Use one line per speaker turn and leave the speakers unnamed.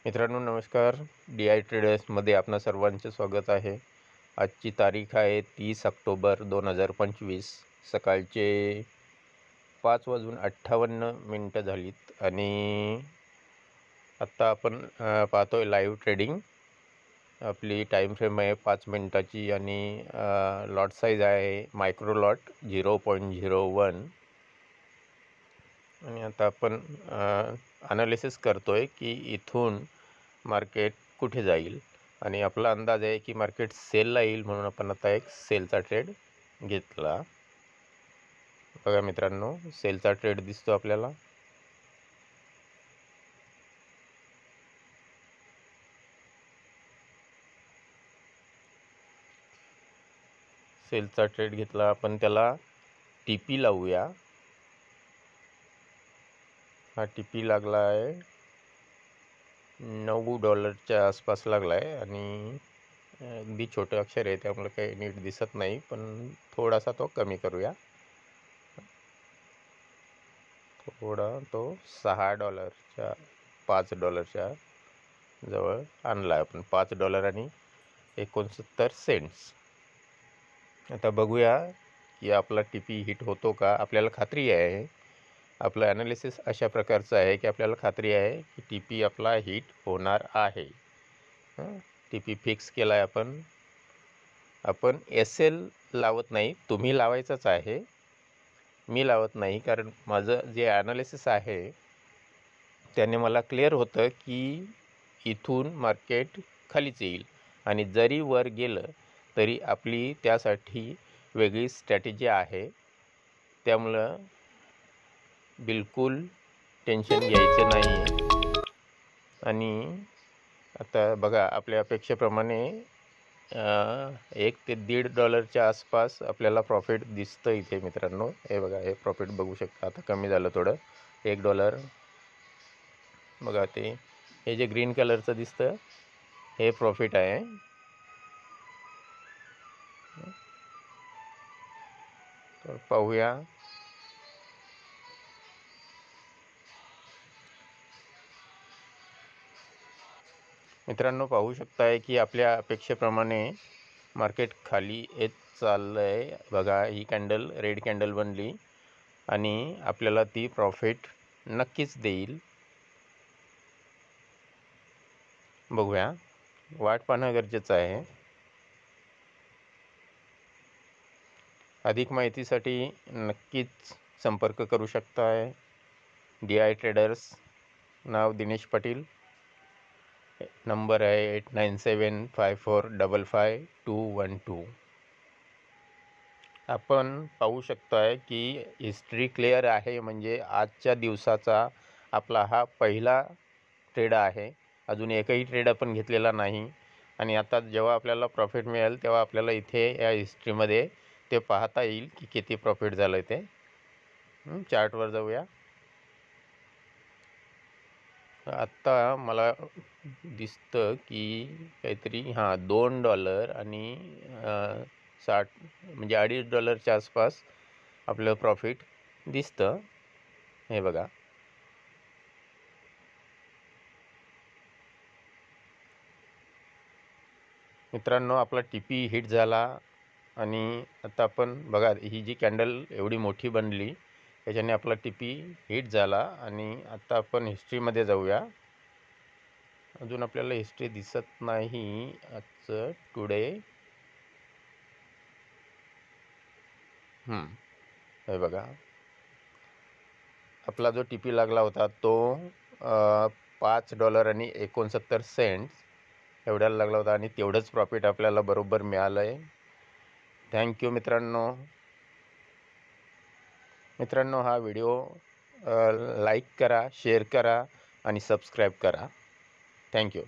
मित्रांनो नमस्कार. DI ट्रेडर्समध्ये आपणा सर्वांचे स्वागत आहे. आजची तारीख आहे 30 ऑक्टोबर 2025. सकाळचे 5:58 झालीत आणि आत्ता आपण पाहतोय लाईव्ह ट्रेडिंग. आपली टाईम फ्रेम आहे 5 मिनिटाची आणि लॉट साईज आहे मायक्रो लॉट 0.01. आणि आता आपण ॲनालिसिस करतोय की इथून मार्केट कुठे जाईल आणि आपला अंदाज आहे की मार्केट सेलला येईल, म्हणून आपण आता एक सेलचा ट्रेड घेतला. बघा मित्रांनो, सेलचा ट्रेड दिसतो आपल्याला. सेलचा ट्रेड घेतला आपण, त्याला TP लावूया. हा TP लागला आहे $9 आसपास लागला आहे आणि अगदी छोटे अक्षर आहे त्यामुळे काही नीट दिसत नाही, पण थोडासा तो कमी करूया. थोडा तो $6 $5 जवळ आणला आपण, $5 आणि 69 सेंट्स. आता बघूया की आपला TP हिट होतो का. आपल्याला खात्री आहे, आपलं ॲनालिसिस अशा प्रकारचं आहे की आपल्याला खात्री आहे की TP आपला हिट होणार आहे. TP फिक्स केला आहे आपण SL लावत नाही, तुम्ही लावायचंच आहे, मी लावत नाही. कारण माझं जे ॲनालिसिस आहे त्याने मला क्लिअर होतं की इथून मार्केट खालीच येईल आणि जरी वर गेलं तरी आपली त्यासाठी वेगळी स्ट्रॅटेजी आहे. त्यामुळं बिलकुल टेन्शन घ्यायचं नाही. आणि आता बघा, आपल्या अपेक्षेप्रमाणे $1 ते $1.5 आसपास आपल्याला प्रॉफिट दिसतं इथे मित्रांनो. हे बघा, हे प्रॉफिट बघू शकता. आता कमी झालं थोडं, $1. बघा, ते हे जे ग्रीन कलरचं दिसतं हे प्रॉफिट आहे. तर पाहूया. मित्रांनो, पाहू शकताय की आपल्या अपेक्षेप्रमाणे मार्केट खाली येत चाललं आहे. बघा, ही कॅन्डल रेड कॅन्डल बनली आणि आपल्याला ती प्रॉफिट नक्कीच देईल. बघूया, वाट पाहणं गरजेचं आहे. अधिक माहितीसाठी नक्कीच संपर्क करू शकताय. DI ट्रेडर्स, नाव दिनेश पाटील, नंबर आहे 8975455212. आपण पाहू शकताय की हिस्ट्री क्लिअर आहे, म्हणजे आजच्या दिवसाचा आपला हा पहिला ट्रेड आहे. अजून एकही ट्रेड आपण घेतलेला नाही आणि आता जेव्हा आपल्याला प्रॉफिट मिळेल तेव्हा आपल्याला इथे या हिस्ट्रीमध्ये ते पाहता येईल की किती प्रॉफिट झालं ते. चार्टवर जाऊया. आत्ता मला दिसतं की काहीतरी $2 आणि 60 म्हणजे $2.5 आसपास आपलं प्रॉफिट दिसतं. हे बघा, मित्रांनो, आपला TP हिट झाला आणि आता आपण बघा, ही जी कॅन्डल एवढी मोठी बनली त्याच्याने आपला TP हिट झाला. आणि आता आपण हिस्ट्रीमध्ये जाऊया. अजून आपल्याला हिस्ट्री दिसत नाही आजचं टुडे. हे बघा, आपला जो TP लागला होता तो $5 आणि 69 सेंट्स एवढ्याला लागला होता आणि तेवढंच प्रॉफिट आपल्याला बरोबर मिळालं आहे. थँक्यू मित्रांनो. हा व्हिडिओ लाईक करा, शेअर करा आणि सबस्क्राईब करा. थँक्यू.